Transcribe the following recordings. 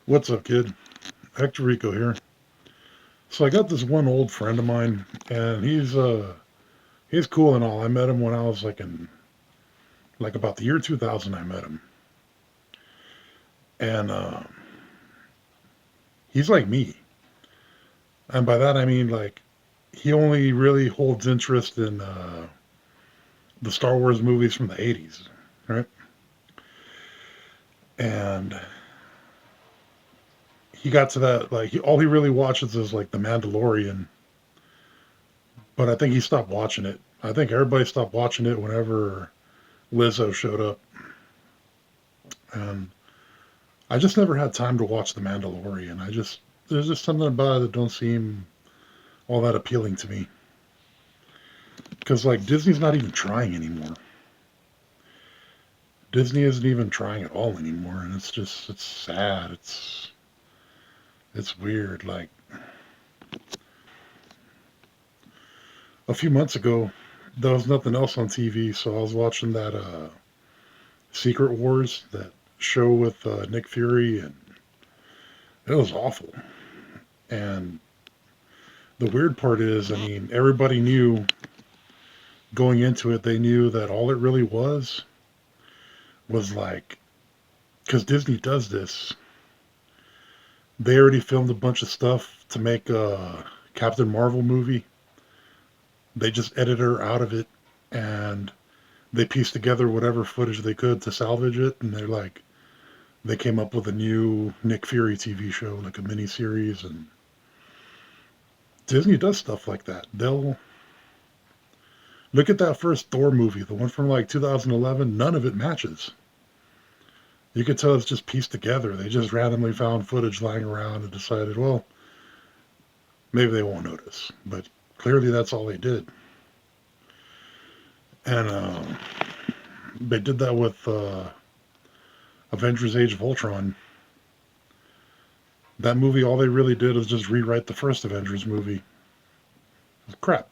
What's up, kid? Hector Rico here. So I got this one old friend of mine, and he's cool and all. I met him when I was like about the year 2000. I met him, and he's like me, and by that I mean like he only really holds interest in the Star Wars movies from the 80s, right? And he got to that all he really watches is like The Mandalorian, but I think he stopped watching it. I think everybody stopped watching it whenever Lizzo showed up, and I just never had time to watch The Mandalorian. There's just something about it that don't seem all that appealing to me. Because like Disney's not even trying anymore. Disney isn't even trying at all anymore, and it's sad. It's weird. Like a few months ago, there was nothing else on TV, so I was watching that Secret Wars, that show with Nick Fury, and it was awful. And the weird part is, I mean, everybody knew going into it, they knew that all it really was like, because Disney does this, they already filmed a bunch of stuff to make a Captain Marvel movie. They just edited her out of it, and they pieced together whatever footage they could to salvage it, and they came up with a new Nick Fury TV show, like a mini series, and Disney does stuff like that. They'll look at that first Thor movie, the one from like 2011. None of it matches. You could tell it's just pieced together. They just randomly found footage lying around and decided, well, maybe they won't notice. But clearly that's all they did. And they did that with Avengers Age of Ultron. That movie, all they really did was just rewrite the first Avengers movie. Crap.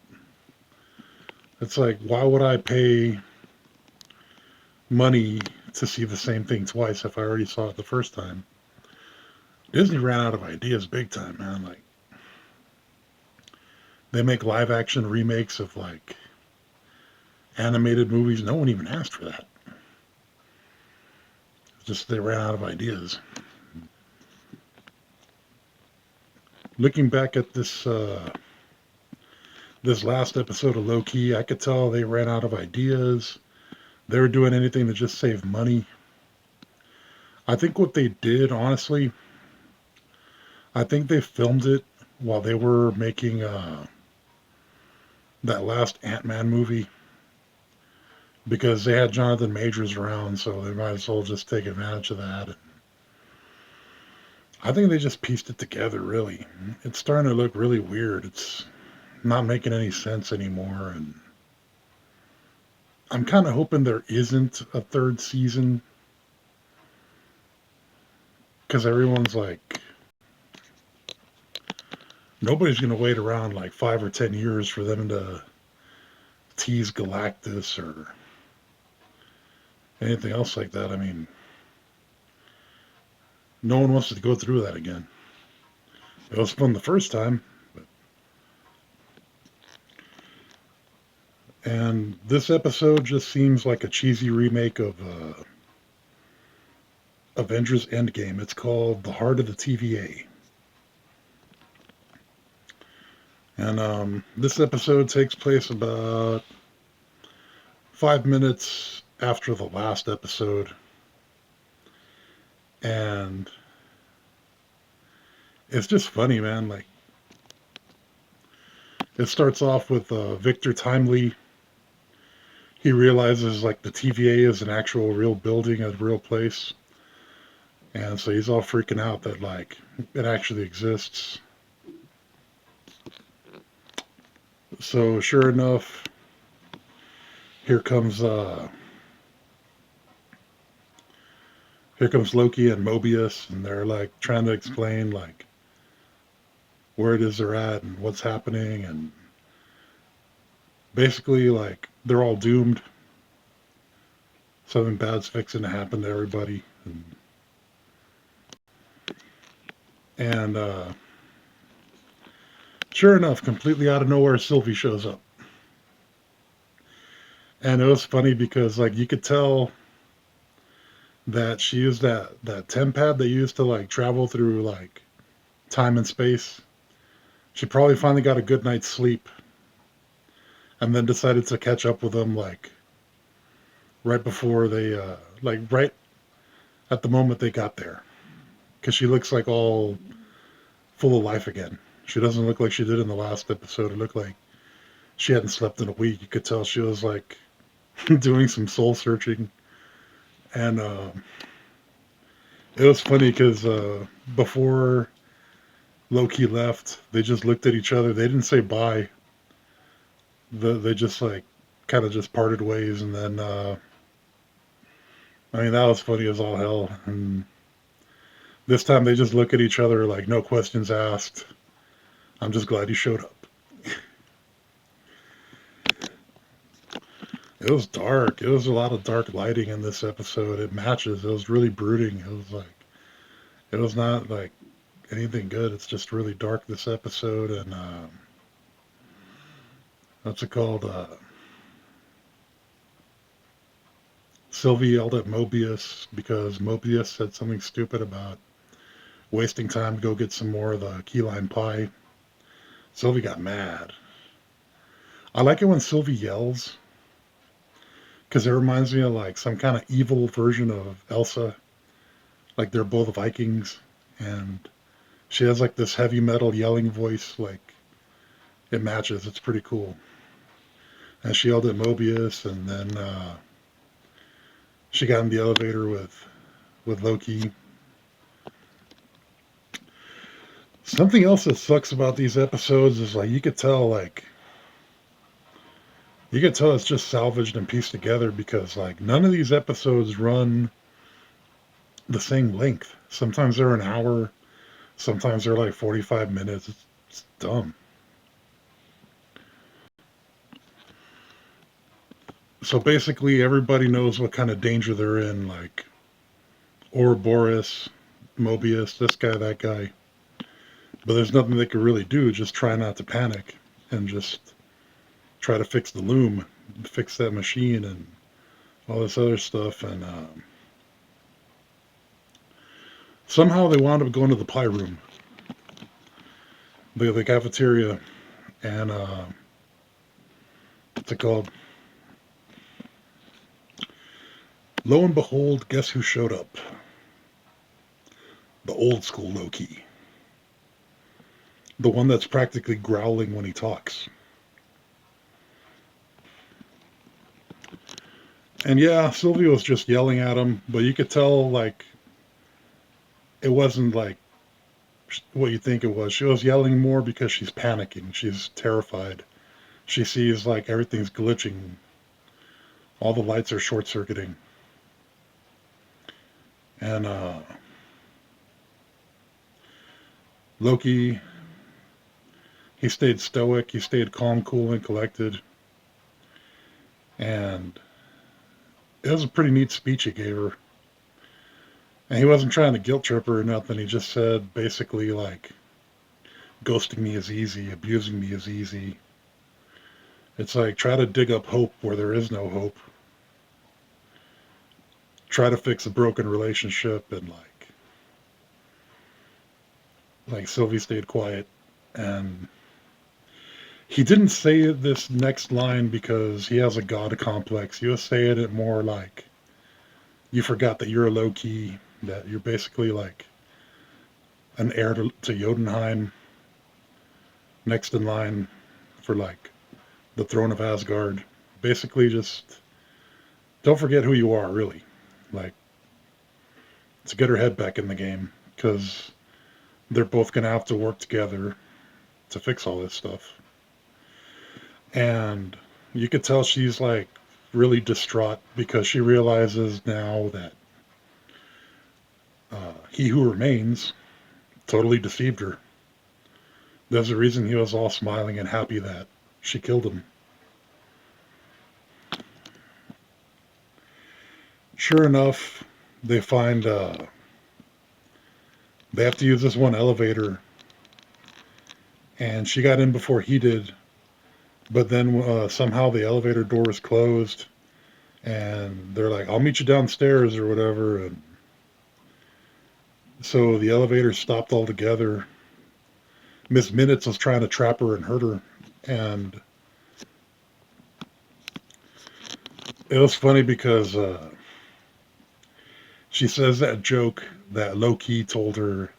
It's like, why would I pay money to see the same thing twice if I already saw it the first time? Disney ran out of ideas big time, man. Like, they make live action remakes of like animated movies. No one even asked for that. It's just they ran out of ideas. Looking back at this last episode of Low Key, I could tell they ran out of ideas. They were doing anything to just save money. I think what they did, honestly, I think they filmed it while they were making that last Ant-Man movie, because they had Jonathan Majors around, so they might as well just take advantage of that. I think they just pieced it together, really. It's starting to look really weird. It's not making any sense anymore, and I'm kind of hoping there isn't a third season, because everyone's like, nobody's going to wait around like 5 or 10 years for them to tease Galactus or anything else like that. I mean, no one wants to go through that again. It was fun the first time, and this episode just seems like a cheesy remake of Avengers Endgame. It's called The Heart of the TVA. And this episode takes place about 5 minutes after the last episode. And it's just funny, man. Like, it starts off with Victor Timely. He realizes like the TVA is an actual real building, a real place. And so he's all freaking out that like it actually exists. So sure enough, here comes uh here comes Loki and Mobius, and they're like trying to explain like where it is they're at and what's happening, and basically like they're all doomed. Something bad's fixing to happen to everybody. And And sure enough, completely out of nowhere, Sylvie shows up. And it was funny because like you could tell that she used that tempad they used to like travel through like time and space. She probably finally got a good night's sleep and then decided to catch up with them like right before they like right at the moment they got there, because she looks like all full of life again. She doesn't look like she did in the last episode. It looked like she hadn't slept in a week. You could tell she was like doing some soul searching. And it was funny because before Loki left, they just looked at each other. They didn't say bye. They just like kind of just parted ways. And then, I mean, that was funny as all hell. And this time they just look at each other like no questions asked. I'm just glad you showed up. It was dark. It was a lot of dark lighting in this episode. It matches. It was really brooding. It was like, it was not like anything good. It's just really dark this episode. And what's it called? Sylvie yelled at Mobius because Mobius said something stupid about wasting time to go get some more of the key lime pie. Sylvie got mad. I like it when Sylvie yells because it reminds me of like some kind of evil version of Elsa. Like they're both Vikings, and she has like this heavy metal yelling voice. Like it matches. It's pretty cool. And she yelled at Mobius, and then she got in the elevator with Loki. Something else that sucks about these episodes is like you could tell it's just salvaged and pieced together because like none of these episodes run the same length. Sometimes they're an hour, sometimes they're like 45 minutes. It's dumb. So basically everybody knows what kind of danger they're in, like Ouroboros, Mobius, this guy, that guy. But there's nothing they can really do. Just try not to panic and just try to fix the loom, fix that machine and all this other stuff. And somehow they wound up going to the pie room, the cafeteria, and what's it called? Lo and behold, guess who showed up? The old school Loki. The one that's practically growling when he talks. And yeah, Sylvia was just yelling at him, but you could tell, like, it wasn't like what you think it was. She was yelling more because she's panicking. She's terrified. She sees, like, everything's glitching. All the lights are short circuiting. And Loki, he stayed stoic. He stayed calm, cool, and collected. And it was a pretty neat speech he gave her. And he wasn't trying to guilt trip her or nothing. He just said basically like, ghosting me is easy, abusing me is easy. It's like try to dig up hope where there is no hope. Try to fix a broken relationship and like Sylvie stayed quiet. And he didn't say this next line because he has a god complex. He was saying it more like you forgot that you're a low key, that you're basically like an heir to Jotunheim, next in line for like the throne of Asgard. Basically, just don't forget who you are, really. Like, to get her head back in the game, because they're both going to have to work together to fix all this stuff. And you could tell she's like really distraught because she realizes now that he who remains totally deceived her. There's a reason he was all smiling and happy that she killed him. Sure enough, they find They have to use this one elevator, and she got in before he did. But then somehow the elevator door was closed, and they're like, "I'll meet you downstairs" or whatever. And so the elevator stopped altogether. Miss Minutes was trying to trap her and hurt her, and it was funny because she says that joke that low key told her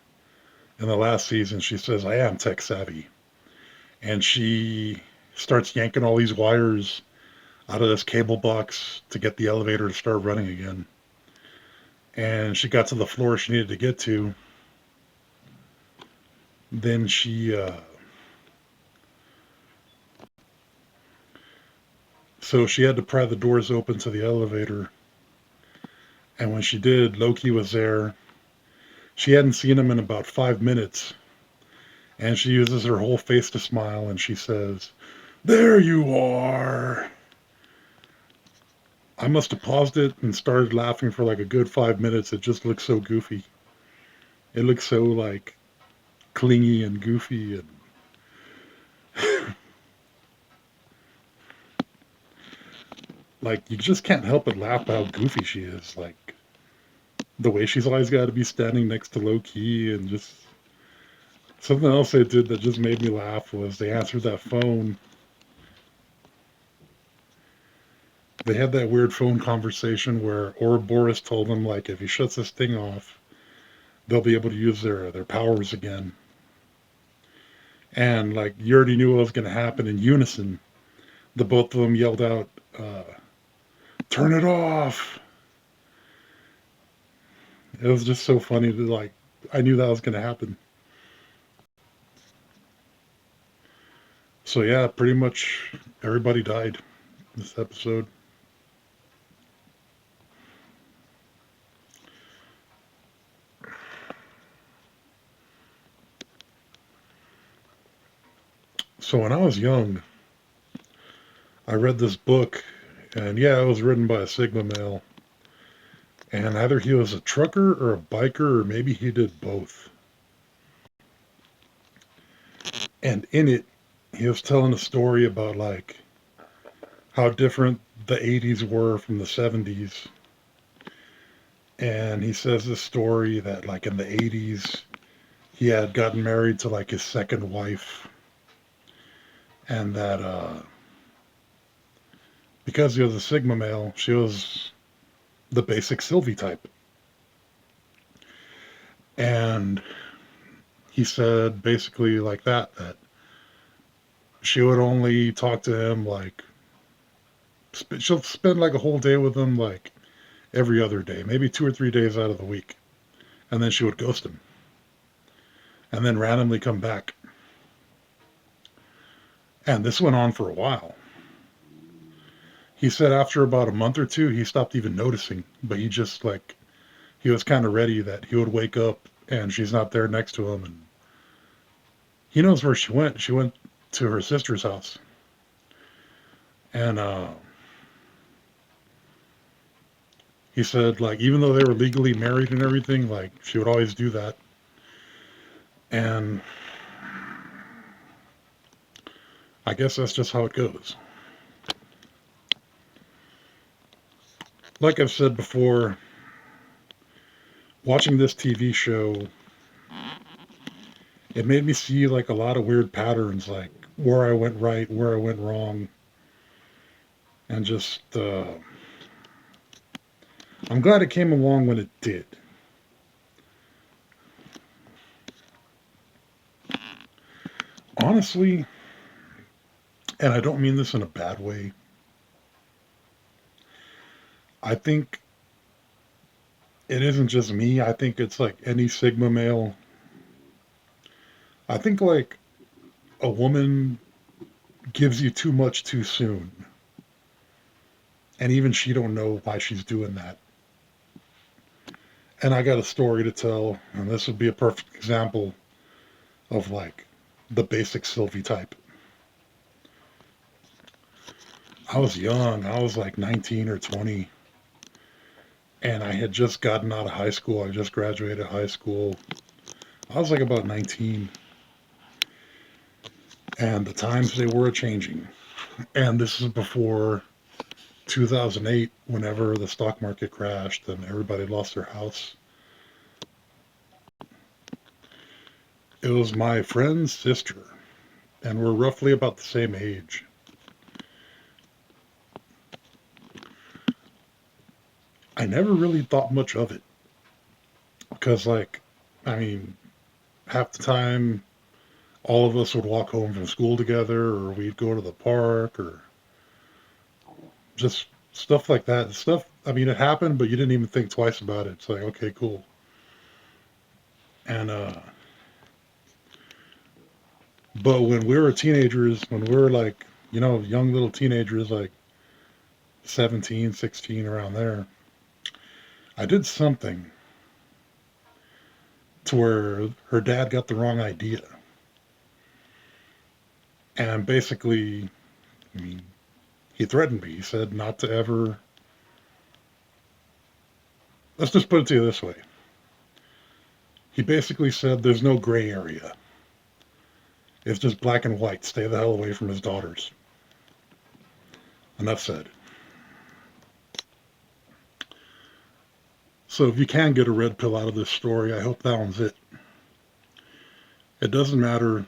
in the last season. She says, "I am tech savvy," and she starts yanking all these wires out of this cable box to get the elevator to start running again. And she got to the floor she needed to get to. Then so she had to pry the doors open to the elevator. And when she did, Loki was there. She hadn't seen him in about 5 minutes. And she uses her whole face to smile and she says, "There you are." I must have paused it and started laughing for like a good 5 minutes. It just looks so goofy. It looks so like clingy and goofy, and like you just can't help but laugh at how goofy she is. Like the way she's always got to be standing next to low key, and just something else they did that just made me laugh was they answered that phone. They had that weird phone conversation where Ouroboros told them like if he shuts this thing off, they'll be able to use their powers again. And like you already knew what was going to happen. In unison, the both of them yelled out, "Turn it off!" It was just so funny to like. I knew that was going to happen. So yeah, pretty much everybody died this episode. So when I was young, I read this book, and yeah, it was written by a Sigma male. And either he was a trucker or a biker, or maybe he did both. And in it, he was telling a story about like how different the 80s were from the 70s. And he says this story that like in the 80s, he had gotten married to like his second wife, and that because he was a Sigma male, she was the basic Sylvie type. And he said basically like that she would only talk to him like she'll spend like a whole day with him like every other day, maybe 2 or 3 days out of the week, and then she would ghost him and then randomly come back. And this went on for a while. He said after about a month or two he stopped even noticing, but he just like he was kind of ready that he would wake up and she's not there next to him, and he knows where she went. She went to her sister's house. And he said like even though they were legally married and everything, like she would always do that. And I guess that's just how it goes. Like I've said before, watching this TV show, it made me see like a lot of weird patterns, like where I went right, where I went wrong, and just I'm glad it came along when it did. Honestly, and I don't mean this in a bad way, I think it isn't just me. I think it's like any Sigma male. I think like a woman gives you too much too soon. And even she don't know why she's doing that. And I got a story to tell, and this would be a perfect example of like the basic Sylvie type. I was young. I was like 19 or 20. And I had just gotten out of high school. I just graduated high school. I was like about 19, and the times they were changing. And this is before 2008, whenever the stock market crashed and everybody lost their house. It was my friend's sister, and we're roughly about the same age. I never really thought much of it because, like, I mean, half the time all of us would walk home from school together, or we'd go to the park, or just stuff like that. Stuff, I mean, it happened, but you didn't even think twice about it. It's like, okay, cool. And, but when we were teenagers, when we were like, young little teenagers, like 17, 16, around there, I did something to where her dad got the wrong idea. And basically, I mean, he threatened me. He said not to ever. Let's just put it to you this way. He basically said there's no gray area. It's just black and white. Stay the hell away from his daughters. Enough said. So if you can get a red pill out of this story, I hope that one's it. It doesn't matter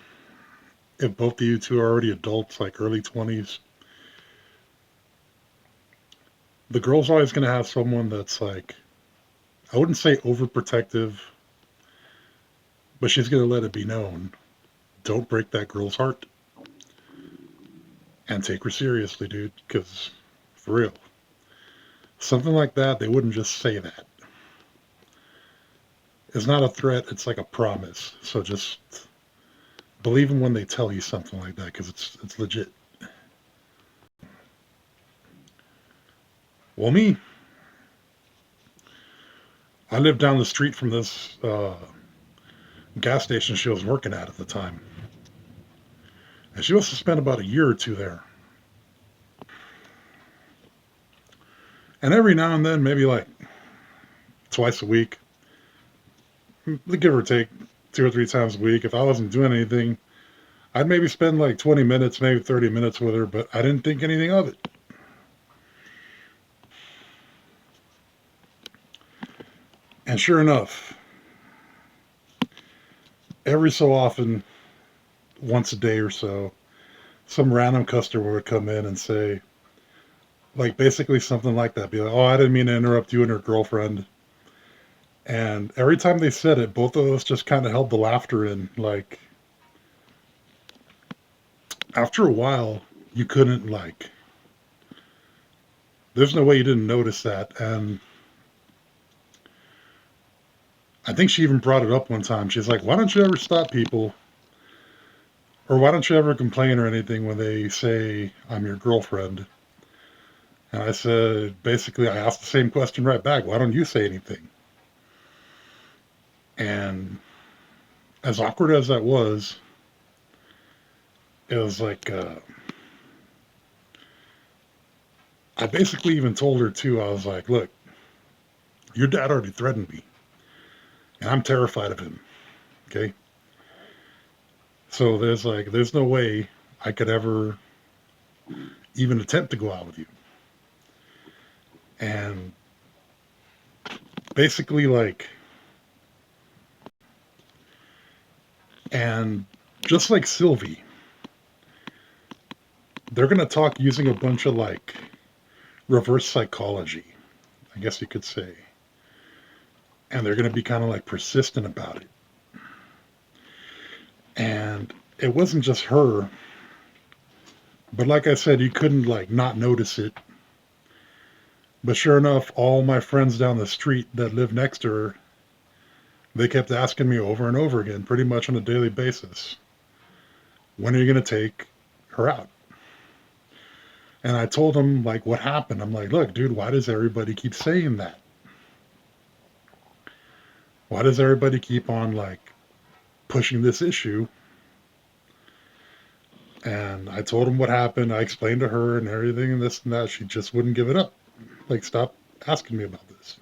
if both of you two are already adults, like early 20s. The girl's always going to have someone that's like, I wouldn't say overprotective, but she's going to let it be known. Don't break that girl's heart. And take her seriously, dude, because for real. Something like that, they wouldn't just say that. It's not a threat, it's like a promise. So just believe them when they tell you something like that, because it's legit. Well, me, I lived down the street from this gas station she was working at the time. And she must have spent about a year or two there. And every now and then, maybe like twice a week, give or take 2 or 3 times a week, if I wasn't doing anything, I'd maybe spend like 20 minutes, maybe 30 minutes with her, but I didn't think anything of it. And sure enough, every so often, once a day or so, some random customer would come in and say, like basically something like that, be like, oh, I didn't mean to interrupt you and her girlfriend. And every time they said it, both of us just kind of held the laughter in. Like, after a while, you couldn't, like, there's no way you didn't notice that. And I think she even brought it up one time. She's like, why don't you ever stop people? Or why don't you ever complain or anything when they say, I'm your girlfriend? And I said, basically, I asked the same question right back. Why don't you say anything? And as awkward as that was, it was like, I basically even told her too, I was like, look, your dad already threatened me, and I'm terrified of him. Okay. So there's no way I could ever even attempt to go out with you. And basically, like, and just like Sylvie, they're going to talk using a bunch of like reverse psychology, I guess you could say. And they're going to be kind of like persistent about it. And it wasn't just her, but like I said, you couldn't like not notice it. But sure enough, all my friends down the street that live next to her, they kept asking me over and over again, pretty much on a daily basis, when are you going to take her out? And I told them like what happened. I'm like, look, dude, why does everybody keep saying that? Why does everybody keep on like pushing this issue? And I told them what happened. I explained to her and everything and this and that. She just wouldn't give it up. Like, stop asking me about this.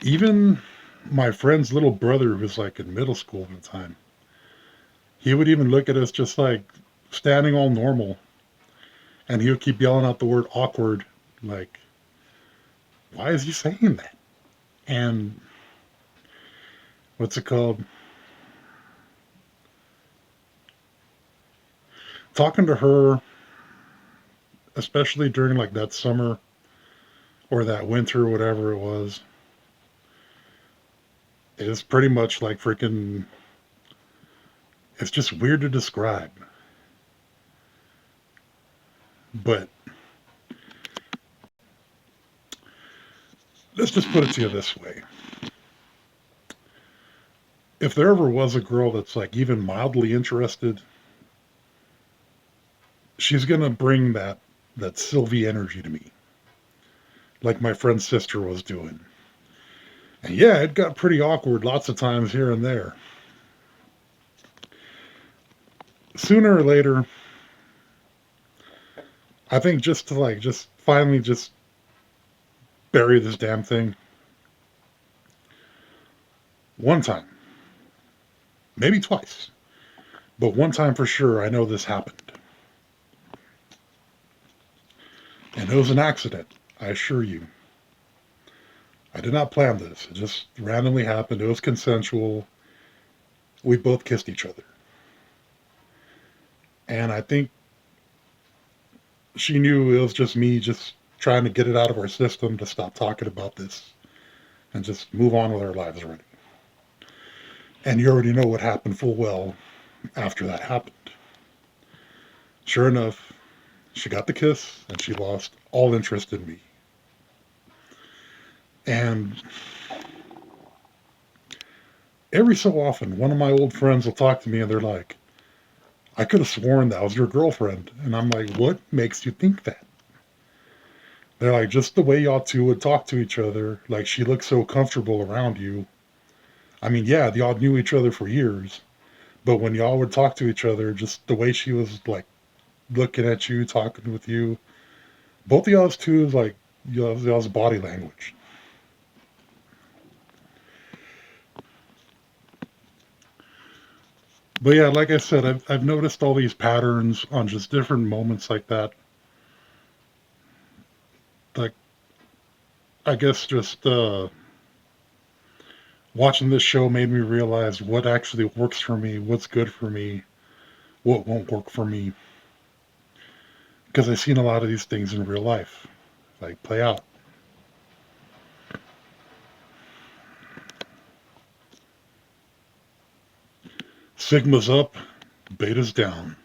Even My friend's little brother, who was like in middle school at the time, he would even look at us just like standing all normal, and he would keep yelling out the word awkward, like, why is he saying that? And what's it called? Talking to her, especially during like that summer or that winter, or whatever it was, is pretty much like freaking, it's just weird to describe. But let's just put it to you this way. If there ever was a girl that's like even mildly interested, she's gonna bring that Sylvie energy to me, like my friend's sister was doing. And yeah, it got pretty awkward lots of times here and there. Sooner or later, I think just to like just finally just bury this damn thing. One time, maybe twice, but one time for sure, I know this happened. And it was an accident, I assure you. I did not plan this. It just randomly happened. It was consensual. We both kissed each other. And I think she knew it was just me just trying to get it out of our system to stop talking about this and just move on with our lives already. And you already know what happened full well after that happened. Sure enough, she got the kiss and she lost all interest in me. And every so often, one of my old friends will talk to me and they're like, I could have sworn that was your girlfriend. And I'm like, what makes you think that? They're like, just the way y'all two would talk to each other. Like, she looked so comfortable around you. I mean, yeah, y'all knew each other for years. But when y'all would talk to each other, just the way she was like looking at you, talking with you, both of y'all's too, like, y'all's body language. But yeah, like I said, I've noticed all these patterns on just different moments like that. Like, I guess just watching this show made me realize what actually works for me, what's good for me, what won't work for me. Because I've seen a lot of these things in real life, like play out. Sigma's up, beta's down.